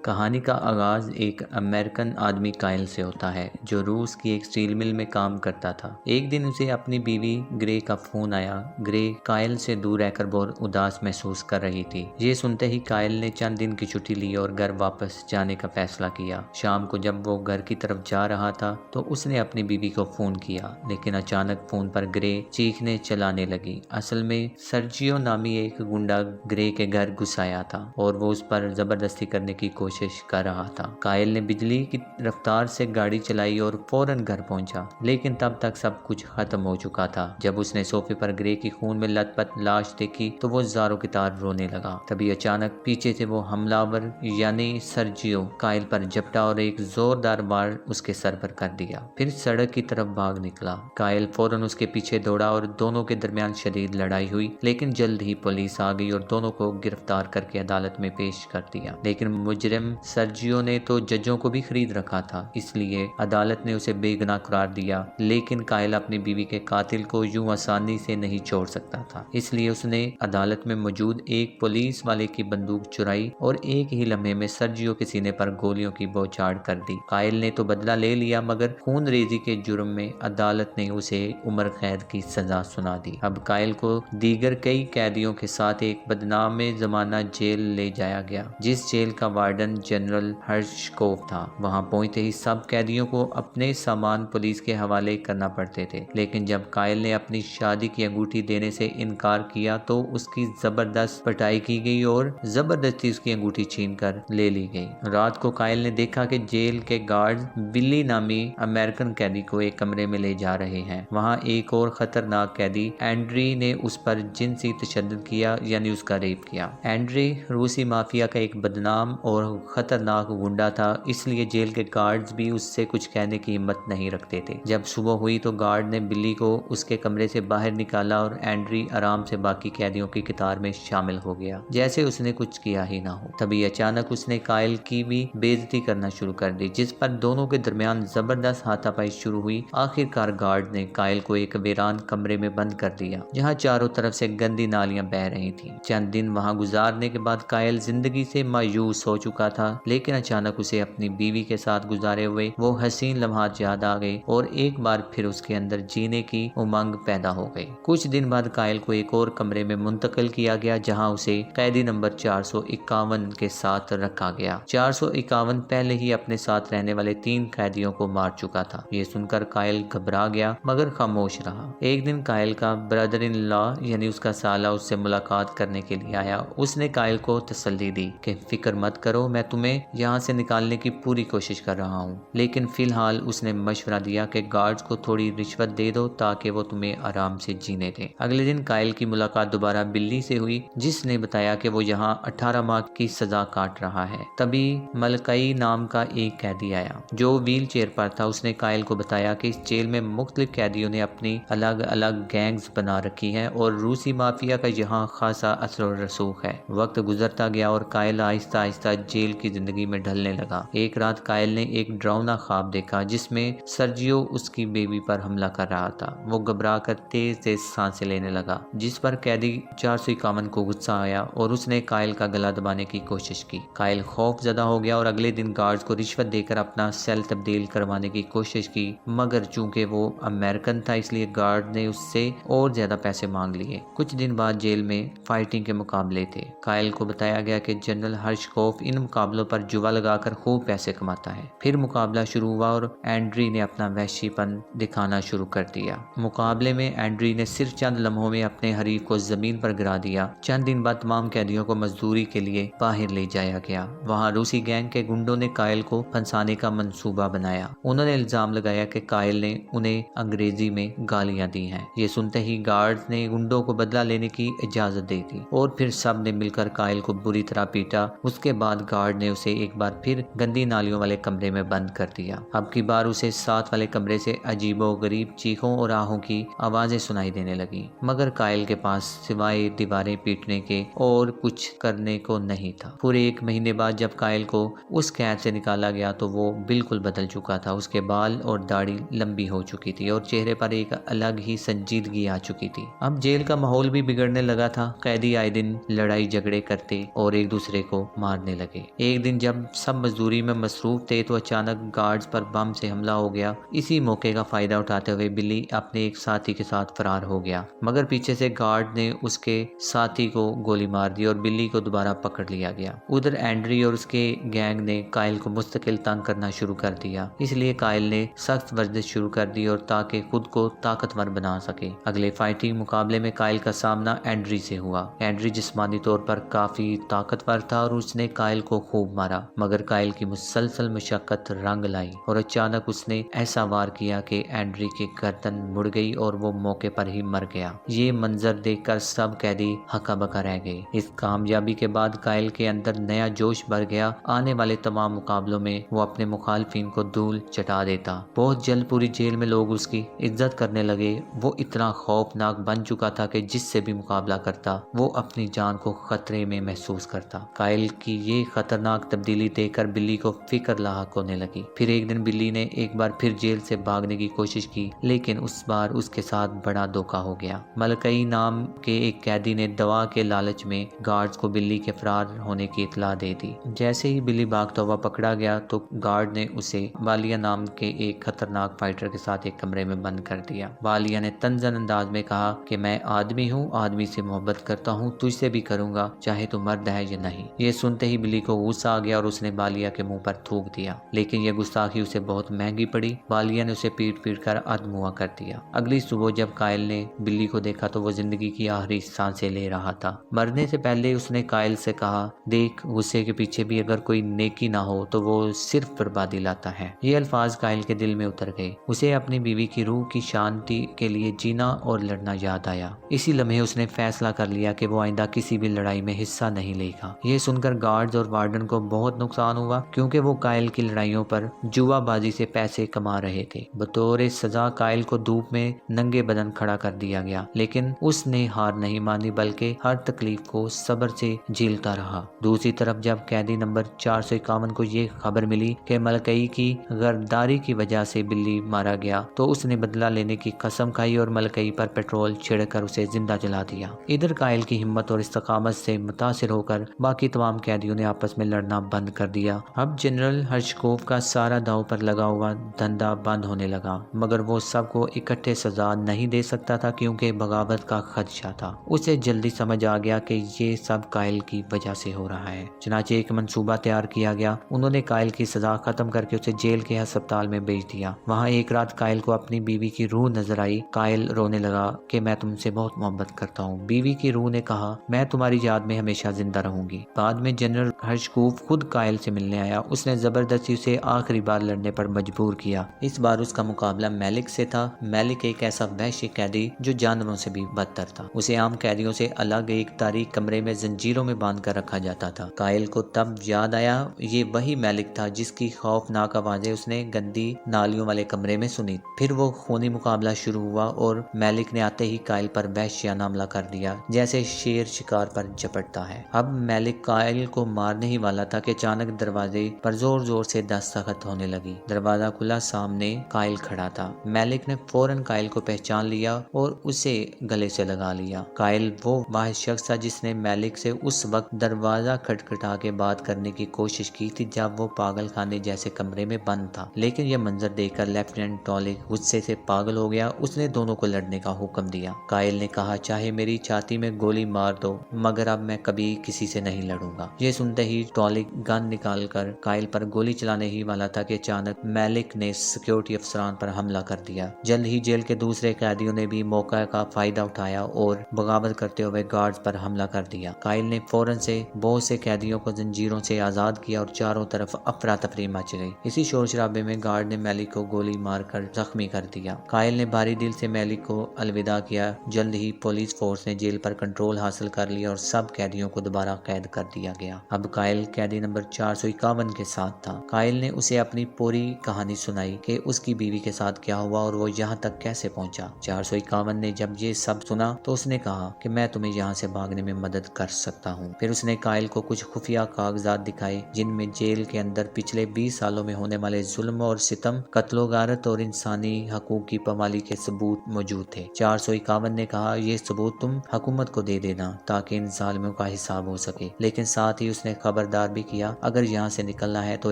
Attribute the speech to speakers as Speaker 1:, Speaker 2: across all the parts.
Speaker 1: कहानी का आगाज एक अमेरिकन आदमी कायल से होता है जो रूस की एक स्टील मिल में काम करता था। एक दिन उसे अपनी बीवी ग्रे का फोन आया। ग्रे कायल से दूर रहकर बहुत उदास महसूस कर रही थी। ये सुनते ही कायल ने चंद दिन की छुट्टी ली और घर वापस जाने का फैसला किया। शाम को जब वो घर की तरफ जा रहा था तो उसने अपनी बीवी को फोन किया, लेकिन अचानक फोन पर ग्रे चीखने चलाने लगी। असल में सर्जियो नामी एक गुंडा ग्रे के घर घुस आया था और वो उस पर जबरदस्ती करने की कोशिश कर रहा था। कायल ने बिजली की रफ्तार से गाड़ी चलाई और फौरन घर पहुंचा, लेकिन तब तक सब कुछ खत्म हो चुका था। जब उसने सोफे पर ग्रे की खून में लथपथ लाश देखी तो वो ज़ारों की तार रोने लगा। तभी अचानक पीछे से वो हमलावर यानी सर्जियो कायल पर झपटा और एक जोरदार वार उसके सर पर कर दिया। फिर सड़क की तरफ भाग निकला। कायल फौरन उसके पीछे दौड़ा और दोनों के दरमियान शदीद लड़ाई हुई, लेकिन जल्द ही पुलिस आ गई और दोनों को गिरफ्तार करके अदालत में पेश कर दिया। लेकिन मुजरिम सर्जियो ने तो जजों को भी खरीद रखा था, इसलिए अदालत ने उसे बेगुनाह करार दिया। लेकिन कायल अपनी बीवी के कातिल को यूं आसानी से नहीं छोड़ सकता था, इसलिए उसने अदालत में मौजूद एक पुलिस वाले की बंदूक चुराई और एक ही लम्हे में सर्जियो के सीने पर गोलियों की बौछार कर दी। कायल ने तो बदला ले लिया, मगर खून रेजी के जुर्म में अदालत ने उसे उम्र कैद की सजा सुना दी। अब कायल को दीगर कई कैदियों के साथ एक बदनाम जमाना जेल ले जाया गया, जिस जेल का वार्डन जनरल हर्शकोव था। वहां पहुंचते ही सब कैदियों को अपने सामान पुलिस के हवाले करना पड़ते थे, लेकिन जब कायल ने अपनी शादी की अंगूठी देने से इनकार किया तो उसकी जबरदस्त पिटाई की गई और जबरदस्ती उसकी अंगूठी छीनकर ले ली गई। रात को कायल ने देखा कि जेल के गार्ड बिल्ली नामी अमेरिकन कैदी को एक कमरे में ले जा रहे हैं। वहां एक और खतरनाक कैदी एंड्री ने उस पर जिनसी तशद्दुद किया, यानी उसका रेप किया। एंड्री रूसी माफिया का एक बदनाम और खतरनाक गुंडा था, इसलिए जेल के गार्ड्स भी उससे कुछ कहने की हिम्मत नहीं रखते थे। जब सुबह हुई तो गार्ड ने बिल्ली को उसके कमरे से बाहर निकाला और एंड्री आराम से बाकी कैदियों की कतार में शामिल हो गया, जैसे उसने कुछ किया ही ना हो। तभी अचानक उसने कायल की भी बेइज्जती करना शुरू कर दी, जिस पर दोनों के दरमियान जबरदस्त हाथापाई शुरू हुई। आखिरकार गार्ड ने कायल को एक वीरान कमरे में बंद कर दिया, जहाँ चारों तरफ से गंदी नालियां बह रही थी। चंद दिन वहां गुजारने के बाद कायल जिंदगी से मायूस हो चुका था, लेकिन अचानक उसे अपनी बीवी के साथ गुजारे हुए वो हसीन लम्हात याद आ गए और एक बार फिर उसके अंदर जीने की उमंग पैदा हो गई। कुछ दिन बाद कायल को एक और कमरे में मुंतकिल किया गया, जहां उसे कैदी नंबर 451 के साथ रखा गया। 451 पहले ही अपने साथ रहने वाले 3 कैदियों को मार चुका था। ये सुनकर कायल घबरा गया, मगर खामोश रहा। एक दिन कायल का ब्रदर इन लॉ यानी उसका साला उससे मुलाकात करने के लिए आया। उसने कायल को तसल्ली दी कि फिक्र मत करो, मैं तुम्हें यहाँ से निकालने की पूरी कोशिश कर रहा हूँ। लेकिन फिलहाल उसने मशवरा दिया कि गार्ड्स को थोड़ी रिश्वत दे दो ताकि वो तुम्हें आराम से जीने दें। अगले दिन कायल की मुलाकात दोबारा बिल्ली से हुई, जिसने बताया कि वो यहाँ 18 माह की सजा काट रहा है। तभी मलकई नाम का एक कैदी आया जो व्हील चेयर पर था। उसने कायल को बताया कि इस जेल में मुख्तलिफ कैदियों ने अपनी अलग अलग गैंग्स बना रखी है और रूसी माफिया का यहाँ खासा असर और रसूख है। वक्त गुजरता गया और कायल आहिस्ता आहिस्ता जेल की जिंदगी में ढलने लगा। एक रात कायल ने एक डरावना ख्वाब देखा, जिसमें सर्जियो उसकी बेबी पर हमला कर रहा था। वो घबरा कर तेज तेज सांसें लेने लगा, जिस पर कैदी 451 को गुस्सा आया और उसने कायल का गला दबाने की कोशिश की। कायल खौफजदा हो गया और अगले दिन गार्ड्स को रिश्वत देकर अपना सेल तब्दील करवाने की कोशिश की, मगर चूंकि वो अमेरिकन था इसलिए गार्ड ने उससे और ज्यादा पैसे मांग लिए। कुछ दिन बाद जेल में फाइटिंग के मुकाबले थे। कायल को बताया गया कि जनरल हर्शकोव इन मुकाबलों पर जुआ लगाकर खूब पैसे कमाता है। फिर मुकाबला शुरू हुआ और एंड्री ने अपना वहशीपन दिखाना शुरू कर दिया। मुकाबले में एंड्री ने सिर्फ चंद लम्हों में अपने हरीफ को जमीन पर गिरा दिया। चंद दिन बाद तमाम कैदियों को मजदूरी के लिए बाहर ले जाया गया। वहाँ रूसी गैंग के गुंडों ने कायल को फंसाने का मंसूबा बनाया। उन्होंने इल्जाम लगाया कि कायल ने उन्हें अंग्रेजी में गालियां दी हैं। ये सुनते ही गार्ड्स ने गुंडों को बदला लेने की इजाजत दे दी और फिर सब ने मिलकर कायल को बुरी तरह पीटा। उसके बाद गार्ड ने उसे एक बार फिर गंदी नालियों वाले कमरे में बंद कर दिया। अब की बार उसे साथ वाले कमरे से अजीबो गरीब चीखों और आहों की आवाजें सुनाई देने लगी, मगर कायल के पास सिवाय दीवारें पीटने के और कुछ करने को नहीं था। पूरे 1 महीने बाद जब कायल को उस कैद से निकाला गया तो वो बिल्कुल बदल चुका था। उसके बाल और दाढ़ी लंबी हो चुकी थी और चेहरे पर एक अलग ही संजीदगी आ चुकी थी। अब जेल का माहौल भी बिगड़ने लगा था। कैदी आए दिन लड़ाई झगड़े करते और एक दूसरे को मारने लगे। एक दिन जब सब मजदूरी में मसरूफ थे तो अचानक गार्ड्स पर बम से हमला हो गया। इसी मौके का फायदा उठाते हुए बिल्ली अपने एक साथी के साथ फरार हो गया, मगर पीछे से गार्ड ने उसके साथी को गोली मार दी और बिल्ली को दोबारा पकड़ लिया गया। उधर एंड्री और उसके गैंग ने काइल को मुस्तकिल तंग करना शुरू कर दिया, इसलिए काइल ने सख्त वर्जिश शुरू कर दी और ताकि खुद को ताकतवर बना सके। अगले फाइटिंग मुकाबले में काइल का सामना एंड्री से हुआ। एंड्री जिस्मानी तौर पर काफी ताकतवर था और उसने काइल को खूब मारा, मगर काइल की मुसलसल मशक्कत रंग लाई और अचानक उसने ऐसा वार किया कि एंड्री की गर्दन मुड़ गई और वो मौके पर ही मर गया। ये मंजर देखकर सब कैदी हक्का बक्का रह गए। इस कामयाबी के बाद काइल के अंदर नया जोश भर गया। आने वाले तमाम मुकाबलों में वो अपने मुखालफिन को धूल चटा देता। बहुत जल्द पूरी जेल में लोग उसकी इज्जत करने लगे। वो इतना खौफनाक बन चुका था कि जिससे भी मुकाबला करता वो अपनी जान को खतरे में महसूस करता। काइल की ये खतरनाक तब्दीली देखकर बिल्ली को फिक्र लाहक होने लगी। फिर एक दिन बिल्ली ने एक बार फिर जेल से भागने की कोशिश की, लेकिन उस बार उसके साथ बड़ा धोखा हो गया। मलकई नाम के एक कैदी ने दवा के लालच में गार्ड्स को बिल्ली के फरार होने की इतला दे दी। जैसे ही बिल्ली भागता हुआ पकड़ा गया तो गार्ड ने उसे वालिया नाम के एक खतरनाक फाइटर के साथ एक कमरे में बंद कर दिया। वालिया ने तंजन अंदाज में कहा कि मैं आदमी हूँ, आदमी से मोहब्बत करता हूँ, तुझसे भी करूंगा, चाहे तू मर्द है या नहीं। ये सुनते ही बिल्ली को गुस्सा आ गया और उसने वालिया के मुंह पर थूक दिया, लेकिन यह गुस्ताखी उसे बहुत महंगी पड़ी। वालिया ने उसे पीट पीट कर अधमुआ कर दिया। अगली सुबह जब काइल ने बिल्ली को देखा तो वो जिंदगी की आखिरी सांसें ले रहा था। मरने से पहले उसने काइल से कहा, देख, गुस्से के पीछे भी अगर कोई नेकी ना हो तो वो सिर्फ बर्बादी लाता है। ये अल्फाज काइल के दिल में उतर गए। उसे अपनी बीवी की रूह की शांति के लिए जीना और लड़ना याद आया। इसी लम्हे उसने फैसला कर लिया कि वो आइंदा किसी भी लड़ाई में हिस्सा नहीं लेगा। ये सुनकर गार्ड्स और वार्डन को बहुत नुकसान हुआ, क्योंकि वो काइल की लड़ाइयों पर जुआबाजी से पैसे कमा रहे थे। बतौर सजा काइल को धूप में नंगे बदन खड़ा कर दिया गया, लेकिन उसने हार नहीं मानी बल्कि हर तकलीफ को सब्र से झेलता रहा। दूसरी तरफ जब कैदी नंबर 451 को ये खबर मिली कि मलकई की गद्दारी की वजह से बिल्ली मारा गया तो उसने बदला लेने की कसम खाई और मलकई पर पेट्रोल छिड़कर उसे जिंदा जला दिया। इधर काइल की हिम्मत और इस्तकामत से मुतासिर होकर बाकी तमाम कैदियों ने आपस में लड़ना बंद कर दिया। अब जनरल हर्शकोव का सारा दांव पर लगा हुआ धंधा बंद होने लगा, मगर वो सबको इकट्ठे सजा नहीं दे सकता था क्योंकि बगावत का खदशा था। उसे जल्दी समझ आ गया कि ये सब काइल की वजह से हो रहा है। चनाचे एक मंसूबा तैयार किया गया। उन्होंने काइल की सजा खत्म करके उसे जेल के अस्पताल में भेज दिया। वहाँ एक रात काइल को अपनी बीवी की रूह नजर आई। काइल रोने लगा कि मैं तुमसे बहुत मोहब्बत करता हूँ। बीवी की रूह ने कहा, मैं तुम्हारी याद में हमेशा जिंदा रहूंगी। बाद में जनरल हर्शकोव खुद काइल से मिलने आया। उसने जबरदस्ती उसे आखिरी बार लड़ने पर मजबूर किया। इस बार उसका मुकाबला मैलिक से था। मैलिक एक ऐसा वहशी कैदी जो जानवरों से भी बदतर था। उसे आम कैदियों से अलग एक तारीक कमरे में जंजीरों में बांध कर रखा जाता था। काइल को तब याद आया ये वही मैलिक था जिसकी खौफनाक आवाजें उसने गंदी नालियों वाले कमरे में सुनी। फिर वो खूनी मुकाबला शुरू हुआ और मैलिक ने आते ही काइल पर वहशियाना हमला कर दिया, जैसे शेर शिकार पर झपटता है। अब मैलिक काइल को मारने ही वाला था कि अचानक दरवाजे पर जोर जोर से दस्तखत होने लगी। दरवाजा खुला, सामने काइल खड़ा था। मैलिक ने फौरन काइल को पहचान लिया और उसे गले से लगा लिया। काइल वो वाहिद शख्स था जिसने मैलिक से उस वक्त दरवाजा खटखटा के बात करने की कोशिश की थी जब वो पागल खाने जैसे कमरे में बंद था। लेकिन यह मंजर देखकर लेफ्टिनेंट टॉलिक गुस्से से पागल हो गया। उसने दोनों को लड़ने का हुक्म दिया। काइल ने कहा, चाहे मेरी छाती में गोली मार दो, मगर अब मैं कभी किसी से नहीं लड़ूंगा। ये सुनते ही टॉलिक गन निकालकर काइल पर गोली चलाने ही वाला था कि अचानक मैलिक ने सिक्योरिटी अफसरान पर हमला कर दिया। जल्द ही जेल के दूसरे कैदियों ने भी मौका का फायदा उठाया और बगावत करते हुए गार्ड्स पर हमला कर दिया। काइल ने फौरन से बहुत से कैदियों को जंजीरों से आजाद किया और चारों तरफ अफरा तफरी मच गई। इसी शोर शराबे में गार्ड ने मैलिक को गोली मारकर जख्मी कर दिया। काइल ने भारी दिल से मैलिक को अलविदा किया। जल्द ही पुलिस फोर्स ने जेल पर कंट्रोल हासिल कर लिया और सब कैदियों को दोबारा कैद कर दिया गया। अब काइल कैदी नंबर 451 के साथ था। काइल ने उसे अपनी पूरी कहानी सुनाई कि उसकी बीवी के साथ क्या हुआ और वो यहाँ तक कैसे पहुंचा। 451 ने जब ये सब सुना तो उसने कहा कि मैं तुम्हें यहाँ से भागने में मदद कर सकता हूँ। फिर उसने काइल को कुछ खुफिया कागजात दिखाए जिनमें जेल के अंदर पिछले 20 सालों में होने वाले जुल्म और सितम, कत्लो गारत और इंसानी हकूक की पामाली के सबूत मौजूद थे। 451 ने कहा, ये सबूत तुम हुकूमत को दे देना ताकि इन जालिमों का हिसाब हो सके। लेकिन साथ ही उसने खबर खबरदार भी किया अगर यहाँ से निकलना है तो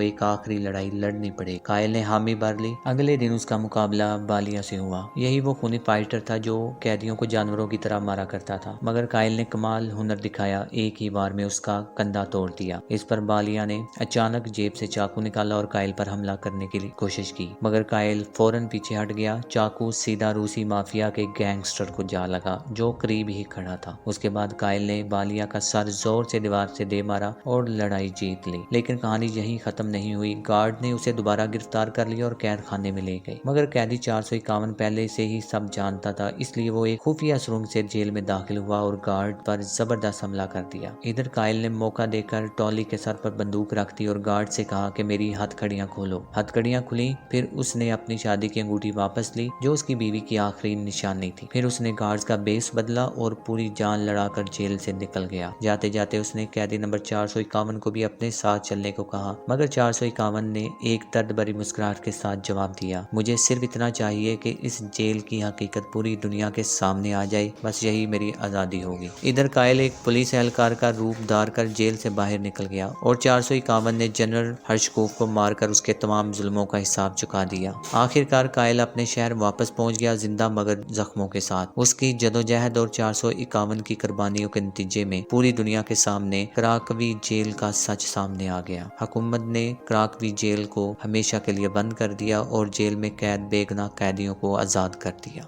Speaker 1: एक आखिरी लड़ाई लड़नी पड़े। कायल ने हामी भर ली। अगले दिन उसका मुकाबला बालिया से हुआ। यही वो खूनी फाइटर था जो कैदियों को जानवरों की तरह मारा करता था, मगर कायल ने कमाल हुनर दिखाया, एक ही बार में उसका कंधा तोड़ दिया। इस पर बालिया ने अचानक जेब से चाकू निकाला और कायल पर हमला करने की कोशिश की, मगर कायल फौरन पीछे हट गया। चाकू सीधा रूसी माफिया के गैंगस्टर को जा लगा जो करीब ही खड़ा था। उसके बाद कायल ने बालिया का सर जोर से दीवार से दे मारा और लड़ाई जीत ली। लेकिन कहानी यहीं खत्म नहीं हुई। गार्ड ने उसे दोबारा गिरफ्तार कर लिया और कैद खाने में ले गए, मगर कैदी 451 पहले से ही सब जानता था, इसलिए वो एक खुफिया सुरंग से जेल में दाखिल हुआ और गार्ड पर जबरदस्त हमला कर दिया। इधर कायल ने मौका देकर टॉली के सर पर बंदूक रख दी और गार्ड से कहा कि मेरी हथकड़ियां खोलो। हथकड़ियां खुली। फिर उसने अपनी शादी की अंगूठी वापस ली जो उसकी बीवी की आखिरी निशानी थी। फिर उसने गार्ड्स का बेस बदला और पूरी जान लड़ाकर जेल से निकल गया। जाते जाते उसने कैदी नंबर 451 को भी अपने साथ चलने को कहा, मगर 451 ने एक दर्द भरी मुस्कुराहट के साथ जवाब दिया, मुझे सिर्फ इतना चाहिए कि इस जेल की हकीकत पूरी दुनिया के सामने आ जाए, बस यही मेरी आज़ादी होगी। इधर कायल एक पुलिस एहलकार का रूप धार कर जेल से बाहर निकल गया और 451 ने जनरल हर्षकोफ को मारकर उसके तमाम जुल्मों का हिसाब चुका दिया। आखिरकार कायल अपने शहर वापस पहुंच गया, जिंदा मगर जख्मों के साथ। उसकी जदोजहद और 451 की कुर्बानियों के नतीजे में पूरी दुनिया के सामने क्राकवी जेल का सच सामने आ गया। हुकूमत ने क्राकवी जेल को हमेशा के लिए बंद कर दिया और जेल में कैद बेगुनाह कैदियों को आज़ाद कर दिया।